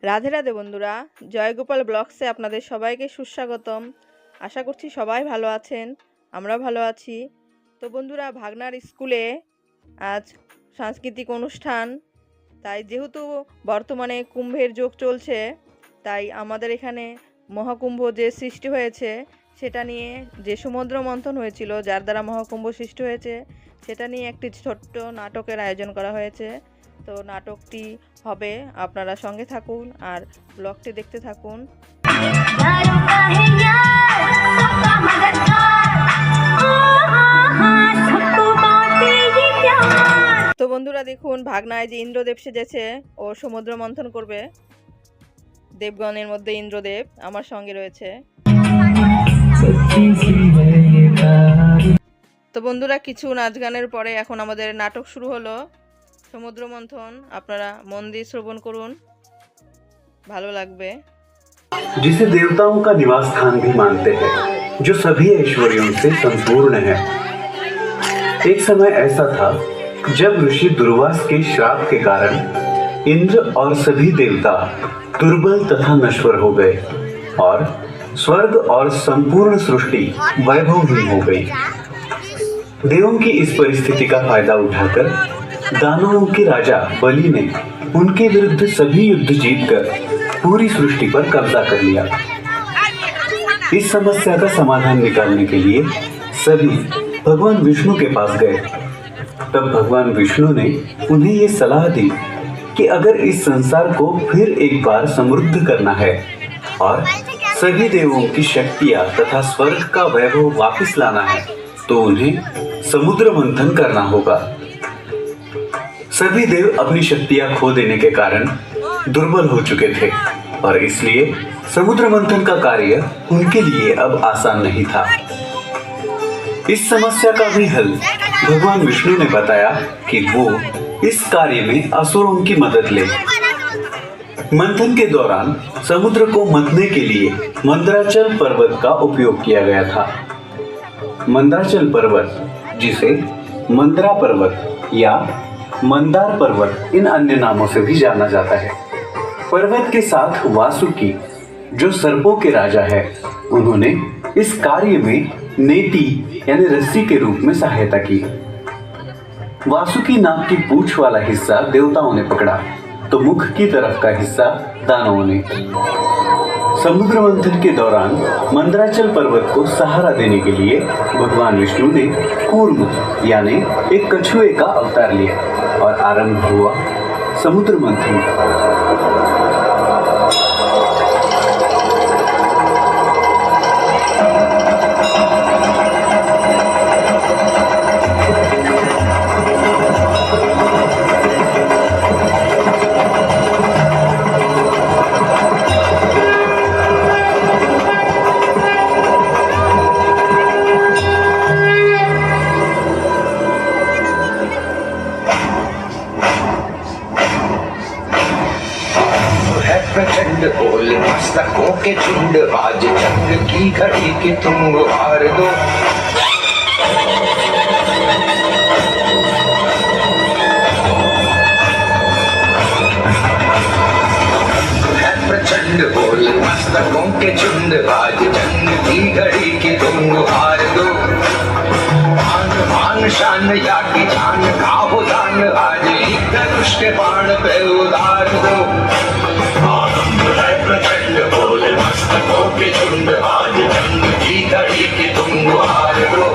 রাধে রাধে বন্ধুরা, জয়গোপাল ব্লগসে আপনাদের সবাইকে সুস্বাগতম। আশা করছি সবাই ভালো আছেন, আমরা ভালো আছি। তো বন্ধুরা, ভাগনার স্কুলে আজ সাংস্কৃতিক অনুষ্ঠান, তাই যেহেতু বর্তমানে কুম্ভের যোগ চলছে, তাই আমাদের এখানে মহাকুম্ভ যে সৃষ্টি হয়েছে সেটা নিয়ে, যে সমুদ্র মন্থন হয়েছিল যার দ্বারা মহাকুম্ভ সৃষ্টি হয়েছে, সেটা নিয়ে একটি ছোট্ট নাটকের আয়োজন করা হয়েছে। তো নাটকটি হবে, আপনারা সঙ্গে থাকুন আর ব্লগটি দেখতে থাকুন। তো বন্ধুরা দেখুন, ভাগনায় যে ইন্দ্রদেব সেজেছে, ও সমুদ্র মন্থন করবে। দেবগণের মধ্যে ইন্দ্রদেব আমার সঙ্গে রয়েছে। তো বন্ধুরা, কিছু নাচ গানের পরে এখন আমাদের নাটক শুরু হলো, সমুদ্র মন্থন। আপনারা মন দিয়ে শ্রবণ করুন, ভালো লাগবে। जिसे देवताओं का निवास स्थान भी मानते हैं, जो सभी ऐश्वर्यों से संपूर्ण है। एक समय ऐसा था जब ऋषि दुर्वास के श्राप के कारण इंद्र और सभी देवता दुर्बल तथा नश्वर हो गए और स्वर्ग और संपूर्ण सृष्टि वैभवहीन हो गई। देवों की इस परिस्थिति का फायदा उठाकर दानवों के राजा बलि ने उनके विरुद्ध सभी युद्ध जीतकर पूरी सृष्टि पर कब्जा कर लिया। इस समस्या का समाधान निकालने के लिए सभी भगवान विष्णु के पास गए। तब भगवान विष्णु ने उन्हें ये सलाह दी कि अगर इस संसार को फिर एक बार समृद्ध करना है और सभी देवों की शक्तियां तथा स्वर्ग का वैभव वापस लाना है, तो उन्हें समुद्र मंथन करना होगा। सभी देव अपनी शक्तियां खो देने के कारण दुर्बल हो चुके थे और इसलिए समुद्र मंथन का कार्य उनके लिए अब आसान नहीं था। इस समस्या का भी हल भगवान विष्णु ने बताया कि वो इस कार्य में असुरों की मदद ले। मंथन के दौरान समुद्र को मंथने के लिए मंदराचल पर्वत का उपयोग किया गया था। मंदराचल पर्वत, जिसे मंदरा पर्वत या मंदार पर्वत इन अन्य नामों से भी जाना जाता है। पर्वत के साथ वासुकी, जो सर्पों के राजा है, उन्होंने इस कार्य में नेति यानी रस्सी के रूप में सहायता की। वासुकी नाग की पूंछ वाला हिस्सा देवताओं ने पकड़ा, तो मुख की तरफ का हिस्सा दानवों ने। समुद्र मंथन के दौरान मंदराचल पर्वत को सहारा देने के लिए भगवान विष्णु ने कूर्म यानी एक कछुए का अवतार लिया और आरंभ हुआ समुद्र मंथन। प्रचंड बोल मस्तकों के झुंड, आज जंग की घड़ी के तुम हार दो। प्रचंड बोल मस्तकों के झुंड, आज जंग की घड़ी के तुम हार दो। मान मान शान या की जान का हो दान, आज धनुष के बाण पे उतार दो। प्रचंड बोल मस्तकों के झुंड, आज जंग की घड़ी की तुम हार दो।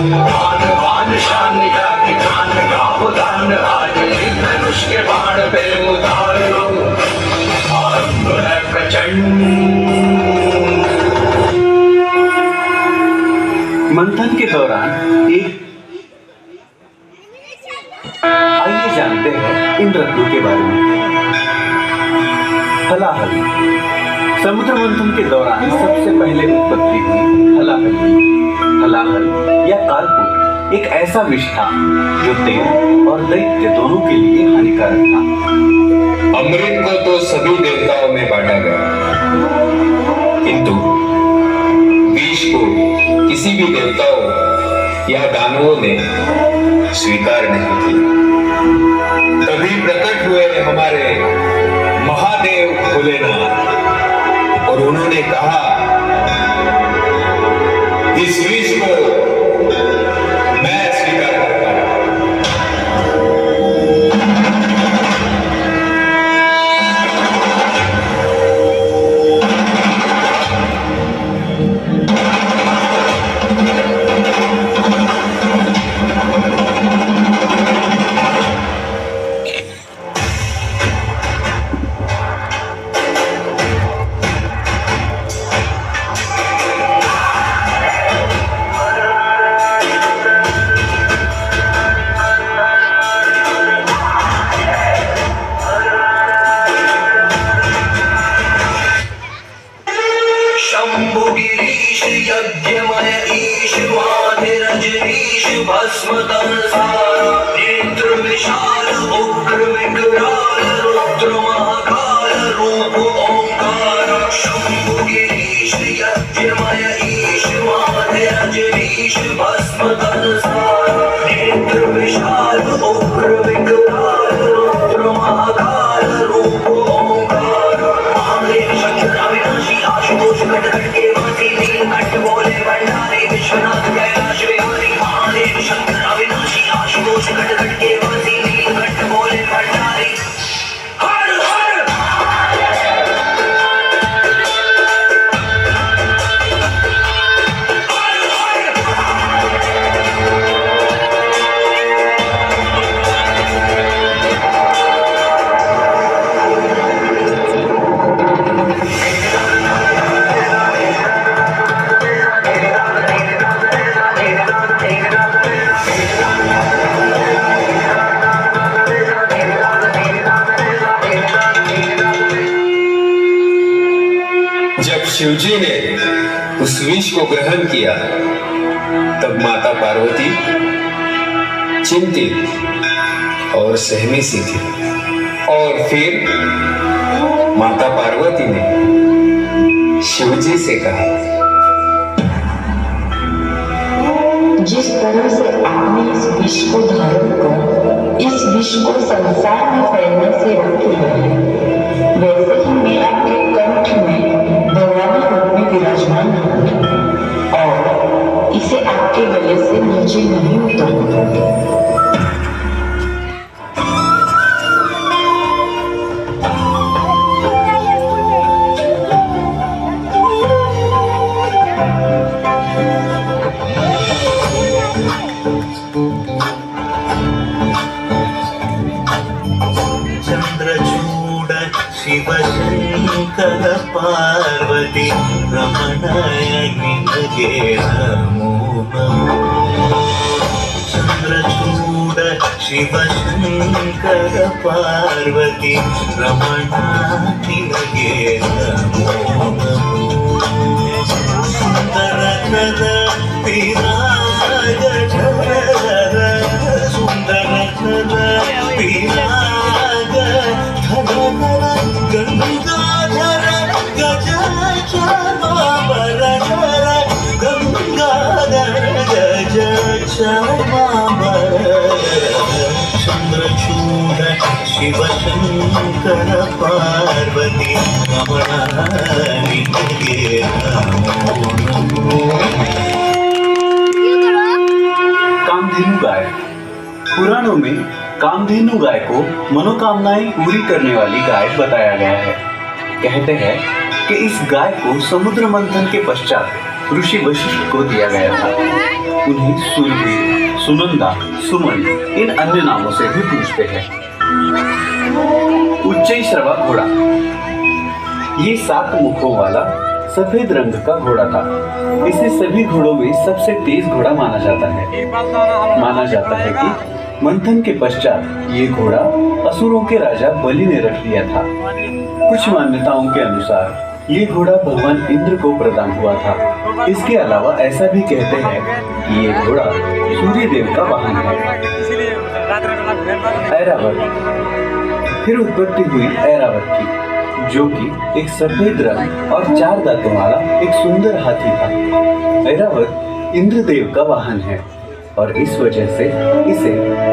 मान मान शान या की जान का हो दान, आज धनुष के बाण पे उतार दो। आरंभ है प्रचंड। मंथन के दौरान आइए जानते हैं इन रत्नों के बारे में। हलाहल। समुद्र मंथन के दौरान सबसे पहले उत्पत्ति हुई हलाहल की। हलाहल या कालकूट एक ऐसा विष था जो देव और दैत्य दोनों के लिए हानिकारक था। अमृत को तो सभी देवताओं में बांटा गया, किंतु विष को किसी भी देवताओं या दानवों ने स्वीकार नहीं किया। तभी प्रकट हुए हमारे महादेव शिवजी ने उस विष को ग्रहण किया तब माता पार्वती चिंतित और सहमी सी थी। और फिर माता पार्वती ने शिवजी से कहा, जिस तरह से आपने इस विष को धारण कर इस विष को संसार में फैलने से रोकी है, वैसे ही मैं आपके कंठ में भगवान रूप में विराजमान हूँ और इसे आपके गले से नीचे नहीं उतारूंगा। चंद्रचूड शिव शंकर पार्वती रमणाय निनगे नमो नमो। चंद्रचूड शिव शंकर पार्वती रमणाय निनगे नमो नमो। सुंदर कर विराज धर, सुंदर कर विराज गंगाधर गज श्यामांबर गंगाधर गज श्यामांबर। चंद्रचूड शिव शंकर पार्वती रमणाय निनगे नमो नमो। कामधेनु गाय। पुराणों में कामधेनु गाय को मनोकामनाएं पूरी करने वाली गाय बताया गया है। कहते हैं कि इस गाय को समुद्र मंथन के पश्चात ऋषि वशिष्ठ को दिया गया था। उन्हें सुरभि, सुनंदा, सुमन इन अन्य नामों से भी पूछते हैं। उच्चैश्रवा घोड़ा। ये 7 मुखों वाला सफेद रंग का घोड़ा था। इसे सभी घोड़ों में सबसे तेज घोड़ा माना जाता है। माना जाता है कि मंथन के पश्चात ये घोड़ा असुरों के राजा बलि ने रख लिया था। कुछ मान्यताओं के अनुसार ये घोड़ा भगवान इंद्र को प्रदान हुआ था। इसके अलावा ऐसा भी कहते हैं कि ये घोड़ा सूर्य देव का वाहन है। ऐरावत। फिर उत्पत्ति हुई ऐरावत की, जो कि एक सफेद रंग और 4 दांतों वाला एक सुंदर हाथी था। ऐरावत इंद्रदेव का वाहन है और इस वजह से इसे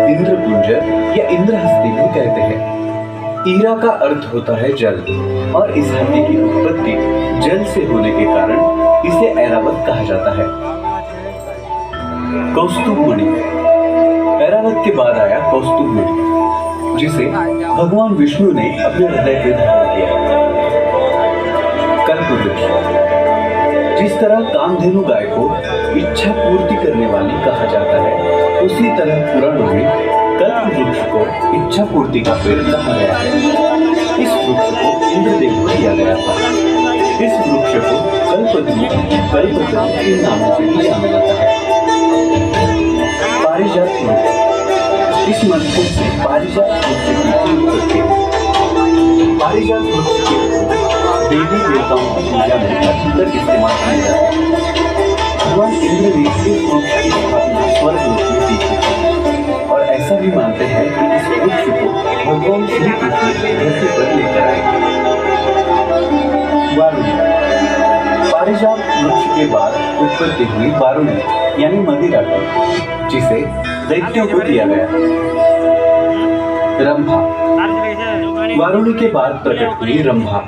इंद्रपुंज या इंद्रहस्ती भी कहते हैं। ईरा का अर्थ होता है जल और इस हाथी की उत्पत्ति जल से होने के कारण इसे ऐरावत कहा जाता है। कौस्तुभ मणि। ऐरावत के बाद आया कौस्तुभ मणि, जिसे भगवान विष्णु ने अपने हृदय पे धारण किया। कल्पवृक्ष। जिस तरह कामधेनु गाय को इच्छा पूर्ति करने वाली कहा जाता है, उसी तरह पुराणों में कल्प वृक्ष को इच्छा पूर्ति का पेड़ कहा गया है। इस वृक्ष को इंद्रदेव को दिया गया था। इस वृक्ष को कल्पद्रुम, कल्पद्रुम के नामों से भी जाना जाता है। पारिजात वृक्ष। इस मंत्र से पारिजात वृक्ष की उत्पत्ति है। पारिजात वृक्ष के देवी देवताओं की पूजा में अधिकतर इस्तेमाल किया जाता है। भगवान इंद्र ने इस वृक्ष की स्थापना स्वर्ग लोक में की थी और ऐसा भी मानते हैं कि इस वृक्ष को भगवान श्री कृष्ण धरती पर लेकर आए। वारुणी। पारिजात वृक्ष के बाद उत्पत्ति हुई वारुणी यानी मदिरा की, जिसे दैत्यों को दिया गया। रंभा। वारुणी के बाद प्रकट हुई रंभा,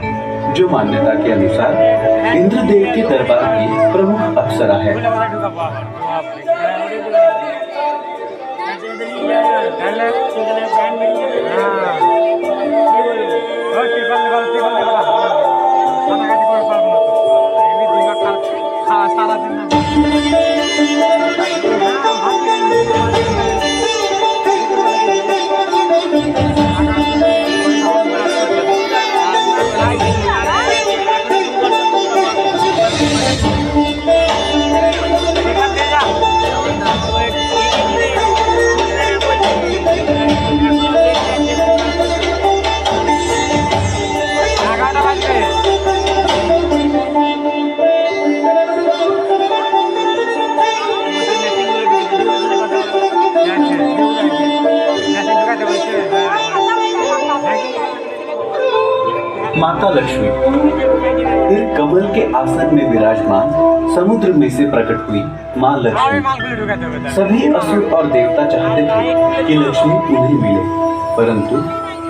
जो मान्यता के अनुसार इंद्रदेव के दरबार की प्रमुख अप्सरा है। माता लक्ष्मी। फिर कमल के आसन में विराजमान समुद्र में से प्रकट हुई माँ लक्ष्मी। सभी असुर और देवता चाहते थे कि लक्ष्मी उन्हें मिले, परंतु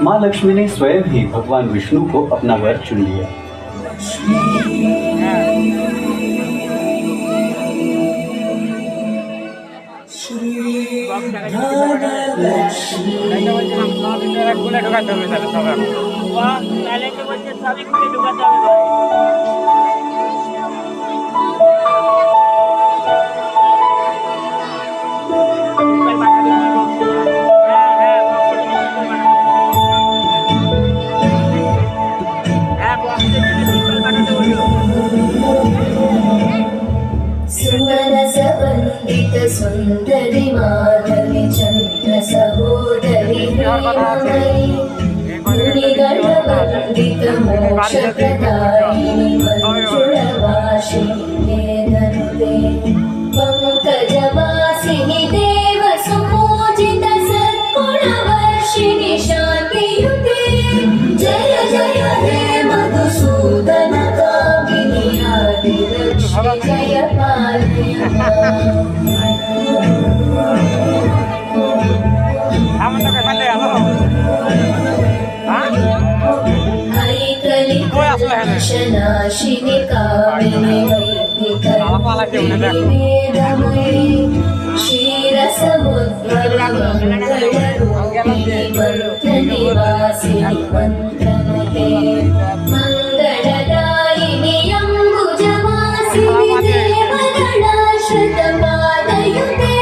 माँ लक्ष्मी ने स्वयं ही भगवान विष्णु को अपना वर चुन लिया। सुमनसवन्दित सुन्दरि माधवि चन्द्र सहोदरि हेममयि मुनिगणवन्दित मोक्षप्रदायिनि मञ्जुळवासिनि वेदनुते पङ्कजवासिनि देवसुपूजित सद्गुणवर्षिणि शान्तियुते जय जय हे मधुसूदन कामिनि आदिलक्ष्मि जय पालय नाशिनि कामिनि वैदिकवेदमयि क्षीरसमुद्रमङ्गलरूपिणि मन्त्रनिवासिनि मन्त्रनुते मङ्गलदायिनि अम्बुजवासिनि देवगणाश्रितपादयुते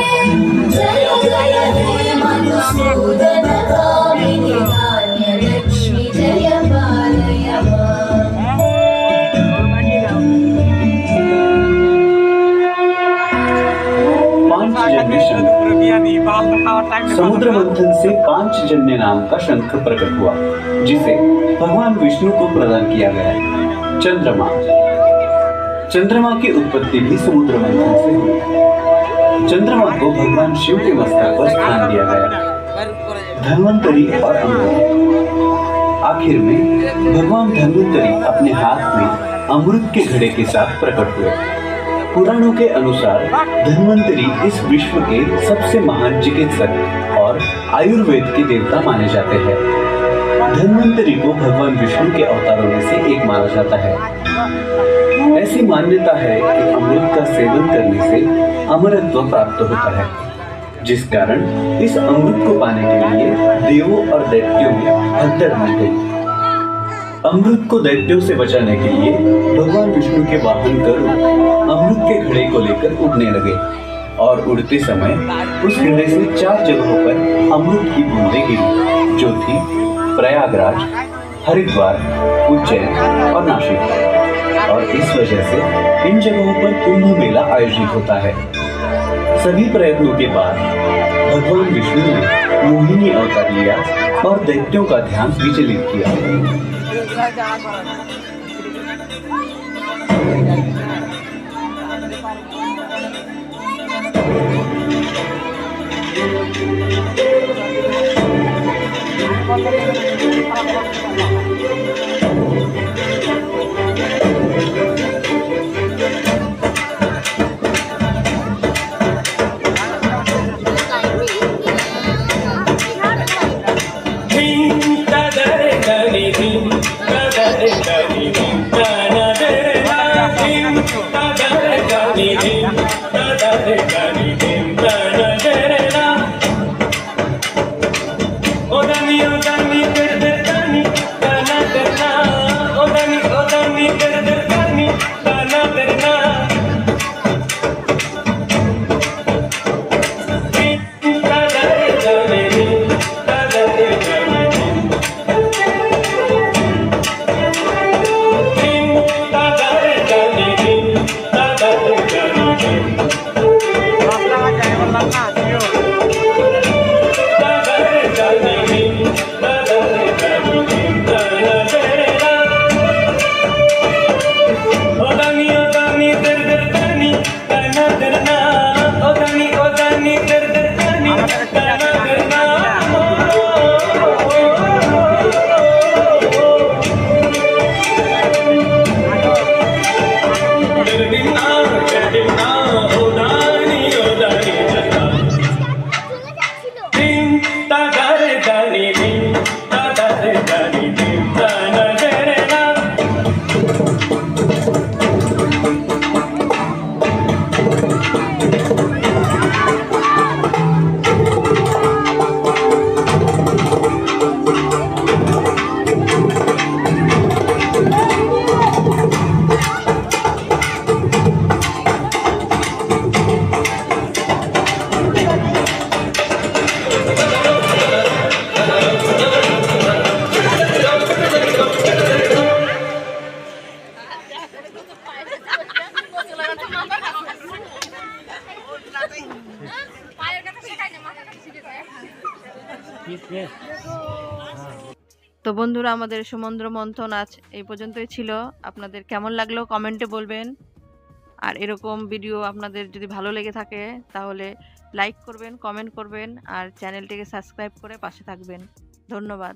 जय जय हे मधुसूदन कामिनि धान्यलक्ष्मि जय पालय पांचजन्य शंख। समुद्र मंथन से पांचजन्य नाम का शंख प्रकट हुआ, जिसे भगवान विष्णु को प्रदान किया गया। चंद्रमा। चंद्रमा की उत्पत्ति भी समुद्र मंथन से हुई। चंद्रमा को भगवान शिव के मस्तक पर स्थान दिया गया। धन्वंतरी और अमृत। आखिर में भगवान धन्वंतरी अपने हाथ में अमृत के घड़े के साथ प्रकट हुए। पुराणों के अनुसार धन्वंतरी इस विश्व के सबसे महान चिकित्सक और आयुर्वेद के देवता माने जाते हैं। धन्वंतरी को भगवान विष्णु के अवतारों में से एक माना जाता है। ऐसी मान्यता है कि अमृत का सेवन करने से अमरत्व प्राप्त होता है, जिस कारण इस अमृत को पाने के लिए देवों और दैत्यों में भगदड़ मच गई। अमृत को दैत्यों से बचाने के लिए भगवान विष्णु के वाहन गरुड़ अमृत के घड़े को लेकर उड़ने लगे और उड़ते समय उस घड़े से 4 जगहों पर अमृत की बूंदें गिरी, जो थी प्रयागराज, हरिद्वार, उज्जैन और नासिक। और इस वजह से इन जगहों पर कुंभ मेला आयोजित होता है। सभी प्रयत्नों के बाद भगवान विष्णु ने मोहिनी अवतार लिया और दैत्यों का ध्यान विचलित किया। তো বন্ধুরা, আমাদের সমুদ্র মন্থন আজ এই পর্যন্তই ছিল। আপনাদের কেমন লাগলো কমেন্টে বলবেন। আর এরকম ভিডিও আপনাদের যদি ভালো লেগে থাকে তাহলে লাইক করবেন, কমেন্ট করবেন আর চ্যানেলটিকে সাবস্ক্রাইব করে পাশে থাকবেন। ধন্যবাদ।